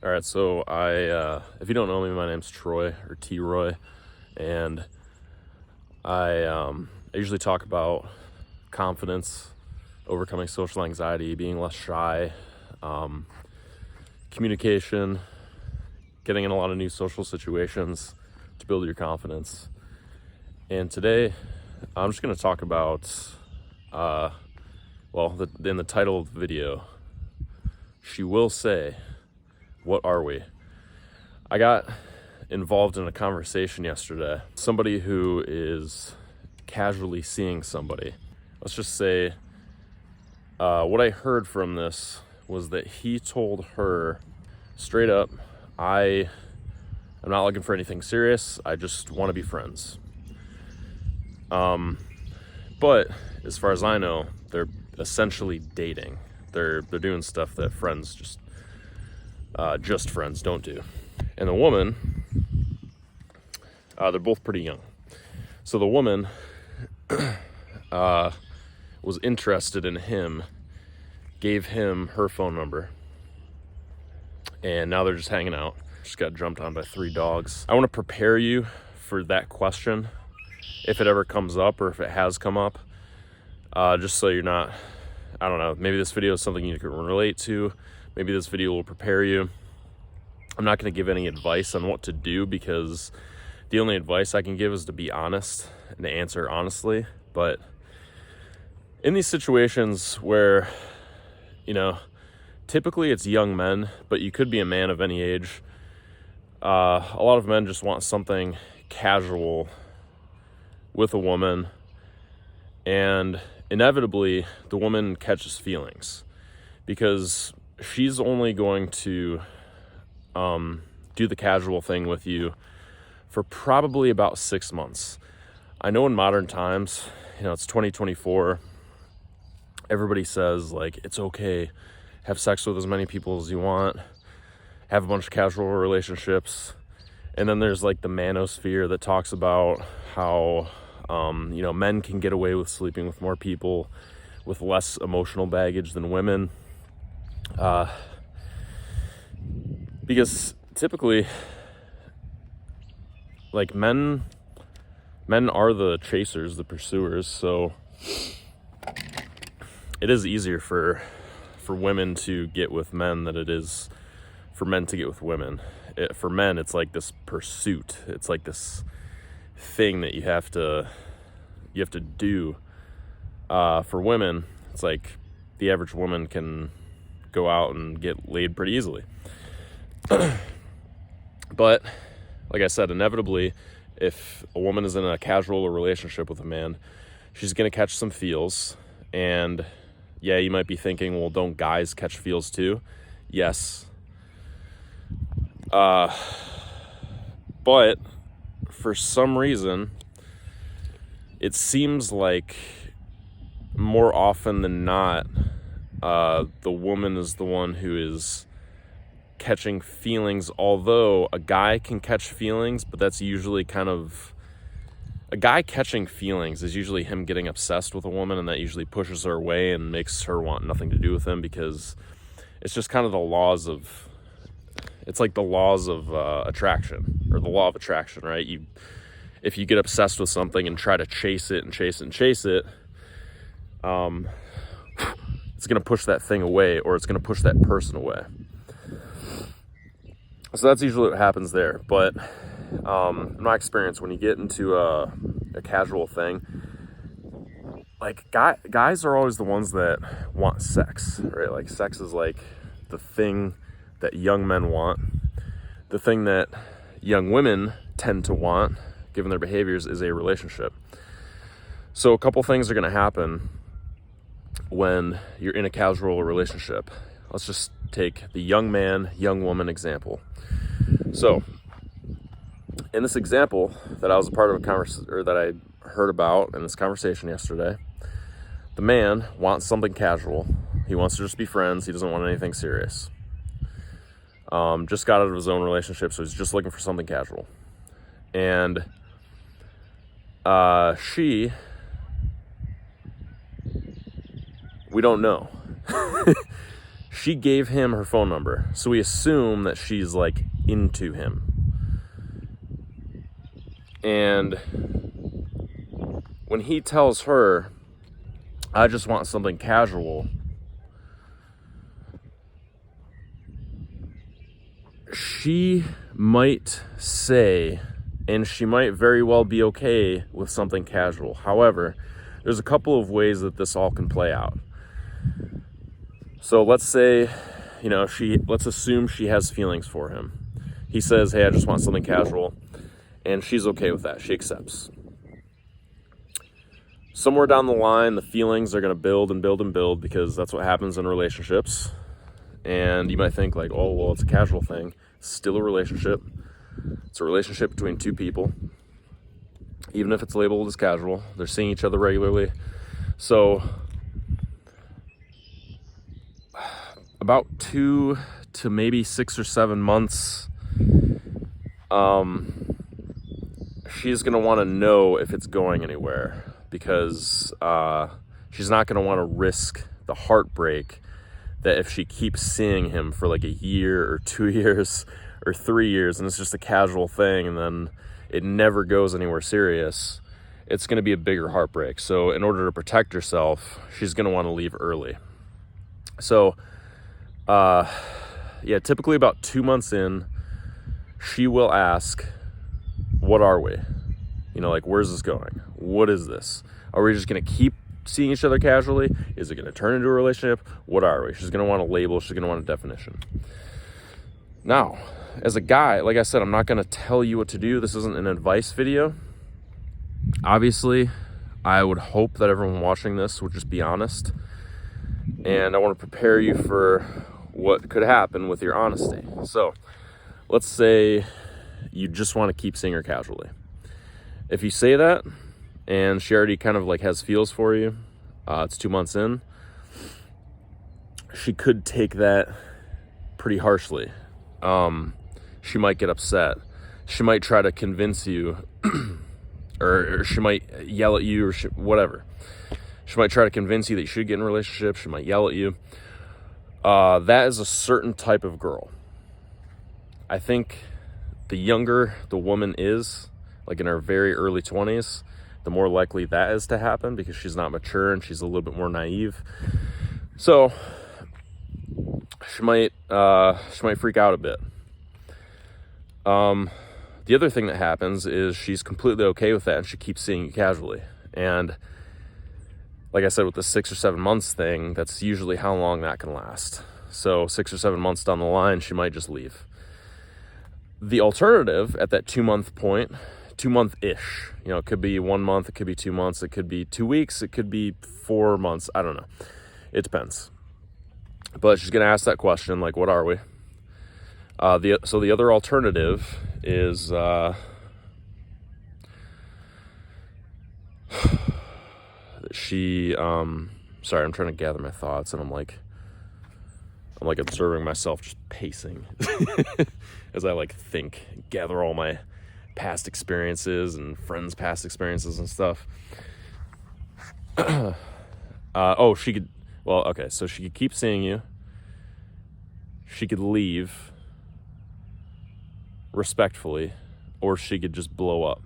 All right, so if you don't know me, my name's Troy, or T-Roy, and I usually talk about confidence, overcoming social anxiety, being less shy, communication, getting in a lot of new social situations to build your confidence. And today, I'm just going to talk about, in the title of the video, she will say, what are we? I got involved in a conversation yesterday. Somebody who is casually seeing somebody. Let's just say, what I heard from this was that he told her straight up, I'm not looking for anything serious. I just want to be friends. But as far as I know, they're essentially dating. They're doing stuff that friends just friends don't do. And the woman, they're both pretty young. So the woman was interested in him, gave him her phone number, and now they're just hanging out. Just got jumped on by 3 dogs. I want to prepare you for that question if it ever comes up, or if it has come up, just so you're not, I don't know, maybe this video is something you can relate to. Maybe this video will prepare you. I'm not going to give any advice on what to do, because the only advice I can give is to be honest and to answer honestly. But in these situations where, typically it's young men, but you could be a man of any age. A lot of men just want something casual with a woman, and inevitably the woman catches feelings, because she's only going to do the casual thing with you for probably about 6 months. I know in modern times, it's 2024. Everybody says, like, it's okay, have sex with as many people as you want, have a bunch of casual relationships. And then there's like the manosphere that talks about how, men can get away with sleeping with more people with less emotional baggage than women. Because typically, like, men are the chasers, the pursuers, so it is easier for women to get with men than it is for men to get with women. For men, it's like this pursuit. It's like this thing that you have to do. For women, it's like the average woman can go out and get laid pretty easily. But like I said, inevitably, if a woman is in a casual relationship with a man, she's going to catch some feels. And yeah, you might be thinking, well, don't guys catch feels too? Yes. But for some reason, it seems like more often than not, the woman is the one who is catching feelings, although a guy can catch feelings, but that's usually a guy catching feelings is usually him getting obsessed with a woman, and that usually pushes her away and makes her want nothing to do with him, because it's just kind of the laws of attraction, or the law of attraction, right? If you get obsessed with something and try to chase it, it's going to push that thing away, or it's going to push that person away. So that's usually what happens there. But in my experience, when you get into a casual thing, like guys are always the ones that want sex, right? Like, sex is like the thing that young men want. The thing that young women tend to want, given their behaviors, is a relationship. So a couple things are going to happen when you're in a casual relationship. Let's just take the young man, young woman example. So in this example that I was a part of that I heard about in this conversation yesterday, the man wants something casual. He wants to just be friends. He doesn't want anything serious. Just got out of his own relationship, so he's just looking for something casual. And we don't know. She gave him her phone number, so we assume that she's like into him. And when he tells her, I just want something casual, she might say, and she might very well be okay with something casual. However, there's a couple of ways that this all can play out. So let's say, let's assume she has feelings for him. He says, hey, I just want something casual. And she's okay with that. She accepts. Somewhere down the line, the feelings are going to build and build and build, because that's what happens in relationships. And you might think like, oh, well, it's a casual thing. It's still a relationship. It's a relationship between two people. Even if it's labeled as casual, they're seeing each other regularly. So about 2 to maybe 6 or 7 months, she's going to want to know if it's going anywhere, because she's not going to want to risk the heartbreak that if she keeps seeing him for like a year or 2 years or 3 years and it's just a casual thing and then it never goes anywhere serious, it's going to be a bigger heartbreak. So in order to protect herself, she's going to want to leave early. So typically about 2 months in, she will ask, what are we? Like, where's this going? What is this? Are we just going to keep seeing each other casually? Is it going to turn into a relationship? What are we? She's going to want a label. She's going to want a definition. Now, as a guy, like I said, I'm not going to tell you what to do. This isn't an advice video. Obviously, I would hope that everyone watching this would just be honest. And I want to prepare you for what could happen with your honesty. So let's say you just want to keep seeing her casually. If you say that and she already kind of like has feels for you, it's 2 months in, she could take that pretty harshly. She might get upset. She might try to convince you or she might yell at you or whatever. She might try to convince you that you should get in a relationship. She might yell at you. That is a certain type of girl. I think the younger the woman is, like in her very early 20s, the more likely that is to happen, because she's not mature and she's a little bit more naive. So she might freak out a bit. The other thing that happens is she's completely okay with that and she keeps seeing you casually. And like I said, with the 6 or 7 months thing, that's usually how long that can last. So 6 or 7 months down the line, she might just leave. The alternative at that 2 month point, 2 month-ish, it could be 1 month, it could be 2 months, it could be 2 weeks, it could be 4 months. I don't know. It depends. But she's going to ask that question, like, what are we? So the other alternative is sorry, I'm trying to gather my thoughts, and I'm like observing myself just pacing as I gather all my past experiences and friends' past experiences and stuff. So she could keep seeing you. She could leave respectfully, or she could just blow up.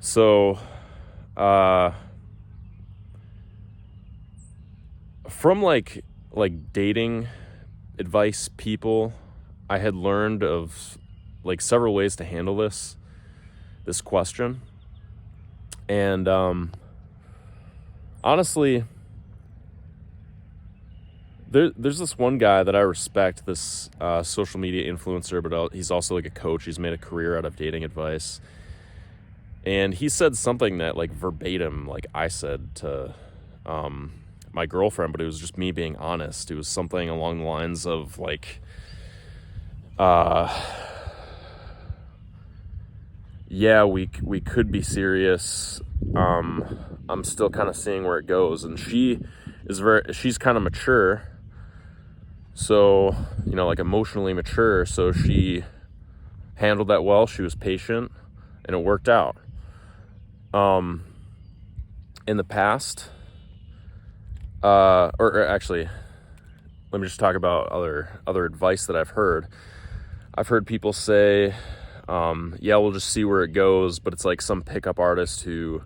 So, from like dating advice people, I had learned of several ways to handle this question. And honestly, there's this one guy that I respect, this social media influencer, but he's also like a coach. He's made a career out of dating advice. And he said something that verbatim, I said to my girlfriend, but it was just me being honest. It was something along the lines of yeah, we could be serious. I'm still kind of seeing where it goes. And she's kind of mature. So, emotionally mature. So she handled that well. She was patient and it worked out. In the past, or actually let me just talk about other advice that I've heard. I've heard people say, yeah, we'll just see where it goes, but it's like some pickup artist who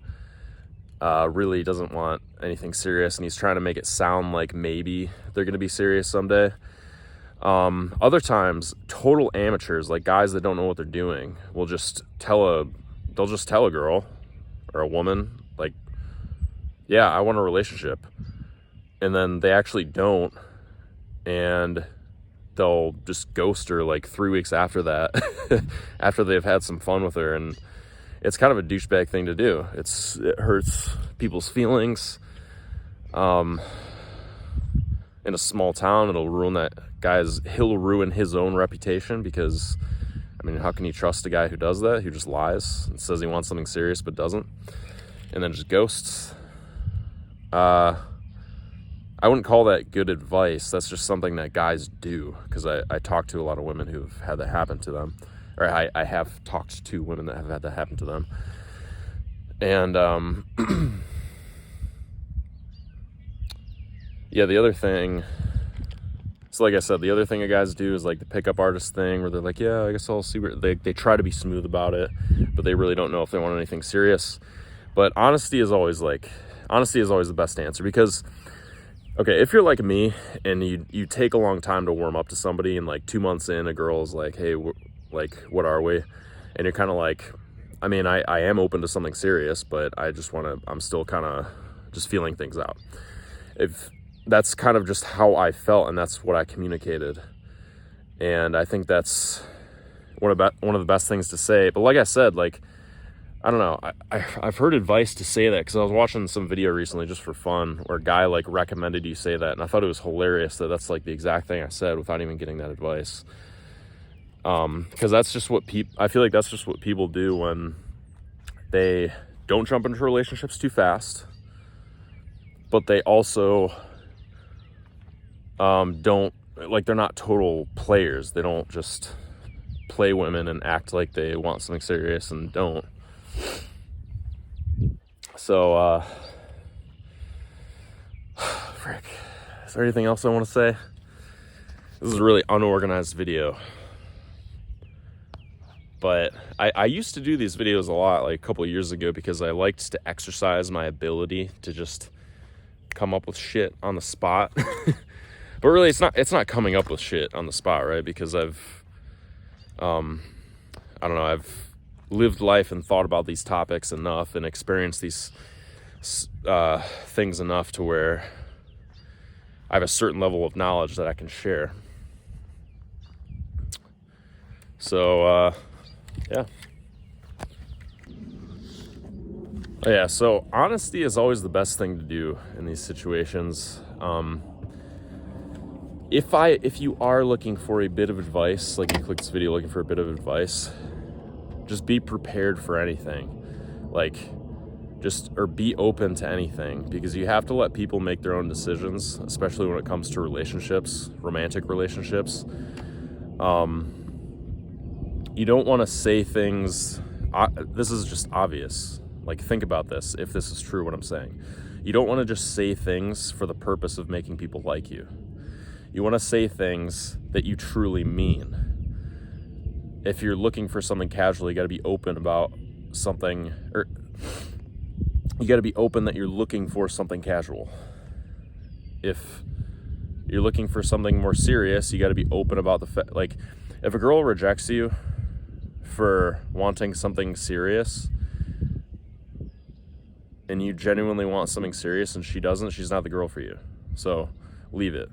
really doesn't want anything serious, and he's trying to make it sound like maybe they're going to be serious someday. Other times, total amateurs, like guys that don't know what they're doing, will just they'll just tell a girl or a woman, like, yeah, I want a relationship. And then they actually don't, and they'll just ghost her like 3 weeks after that, after they've had some fun with her. And it's kind of a douchebag thing to do. It hurts people's feelings. In a small town, it'll ruin he'll ruin his own reputation, because, I mean, how can you trust a guy who does that, who just lies and says he wants something serious but doesn't, and then just ghosts? I wouldn't call that good advice. That's just something that guys do, because I talk to a lot of women who've had that happen to them, or I have talked to women that have had that happen to them. And yeah, the other thing, so like I said, the other thing that guys do is like the pickup artist thing, where they're like, yeah, I guess I'll see where they try to be smooth about it, but they really don't know if they want anything serious. But honesty is always the best answer, because, okay, if you're like me and you take a long time to warm up to somebody, and like 2 months in, a girl is like, hey, what are we? And you're kind of like, I mean, I am open to something serious, but I'm still kind of just feeling things out. If that's kind of just how I felt, and that's what I communicated. And I think that's one of the best things to say. But like I said, like, I don't know, I've heard advice to say that, because I was watching some video recently just for fun, where a guy like recommended you say that, and I thought it was hilarious that that's like the exact thing I said without even getting that advice. Because that's just what I feel like that's just what people do when they don't jump into relationships too fast, but they also don't, like, they're not total players. They don't just play women and act like they want something serious and don't. So, frick. Is there anything else I want to say? This is a really unorganized video. But I used to do these videos a lot, like a couple of years ago, because I liked to exercise my ability to just come up with shit on the spot. But really, it's not coming up with shit on the spot, right? Because I've lived life and thought about these topics enough and experienced these things enough to where I have a certain level of knowledge that I can share. So, yeah. Yeah, so honesty is always the best thing to do in these situations. If you are looking for a bit of advice, like you clicked this video looking for a bit of advice, just be prepared for anything. Or be open to anything, because you have to let people make their own decisions, especially when it comes to relationships, romantic relationships. You don't want to say things, this is just obvious. Like, think about this, if this is true what I'm saying. You don't want to just say things for the purpose of making people like you. You want to say things that you truly mean. If you're looking for something casual, you got to be open about something, or you got to be open that you're looking for something casual. If you're looking for something more serious, you got to be open about the fact, like, if a girl rejects you for wanting something serious, and you genuinely want something serious and she doesn't, she's not the girl for you. So leave it.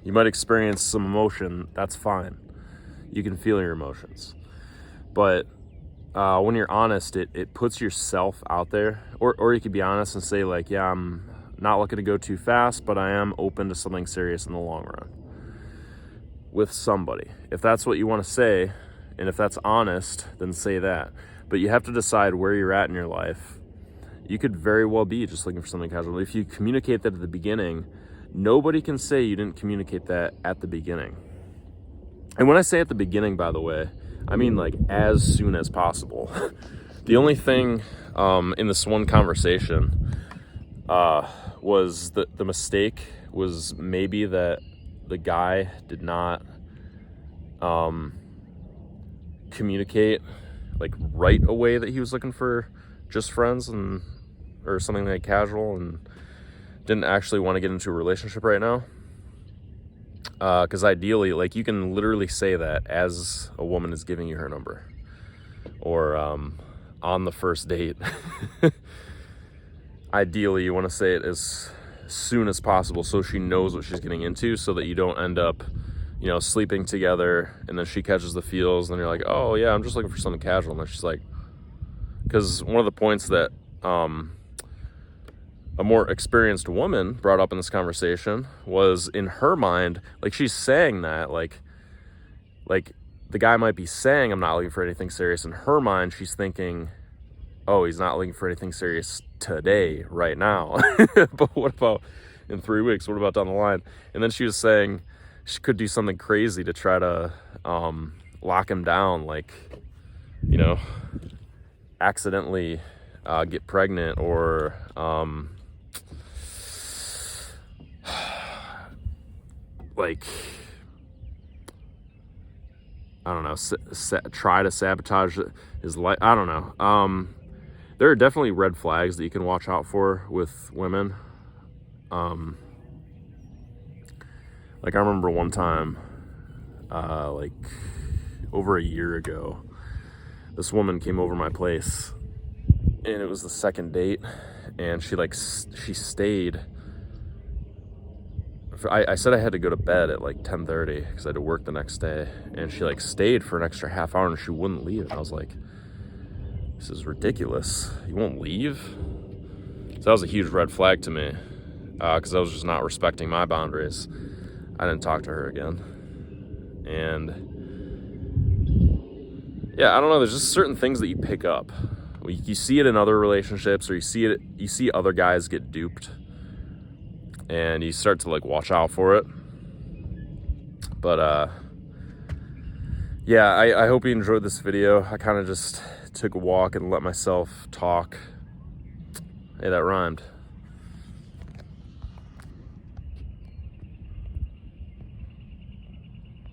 You might experience some emotion, that's fine. You can feel your emotions. But when you're honest, it puts yourself out there. Or you could be honest and say, like, yeah, I'm not looking to go too fast, but I am open to something serious in the long run with somebody. If that's what you want to say, and if that's honest, then say that. But you have to decide where you're at in your life. You could very well be just looking for something casual. If you communicate that at the beginning, nobody can say you didn't communicate that at the beginning. And when I say at the beginning, by the way, I mean like as soon as possible. The only thing in this one conversation was the mistake was maybe that the guy did not communicate like right away that he was looking for just friends and or something like casual, and didn't actually want to get into a relationship right now. Because ideally, like, you can literally say that as a woman is giving you her number, or on the first date. Ideally, you want to say it as soon as possible so she knows what she's getting into, so that you don't end up, you know, sleeping together and then she catches the feels and then you're like, oh yeah, I'm just looking for something casual. And then she's like, because one of the points that a more experienced woman brought up in this conversation was, in her mind, like, she's saying that, like the guy might be saying, I'm not looking for anything serious. In her mind, she's thinking, oh, he's not looking for anything serious today, right now. But what about in 3 weeks? What about down the line? And then she was saying she could do something crazy to try to lock him down, like, you know, accidentally get pregnant, or like, I don't know, try to sabotage his life. I don't know. There are definitely red flags that you can watch out for with women. Like, I remember one time, like over a year ago, this woman came over my place, and it was the second date, and she stayed. I said I had to go to bed at like 10:30 because I had to work the next day, and she like stayed for an extra half hour and she wouldn't leave. And I was like, this is ridiculous. You won't leave? So that was a huge red flag to me, because I was just not respecting my boundaries. I didn't talk to her again. And yeah, I don't know, there's just certain things that you pick up. You see it in other relationships, or you see other guys get duped, and you start to like watch out for it. But yeah, I hope you enjoyed this video. I kind of just took a walk and let myself talk. Hey, that rhymed.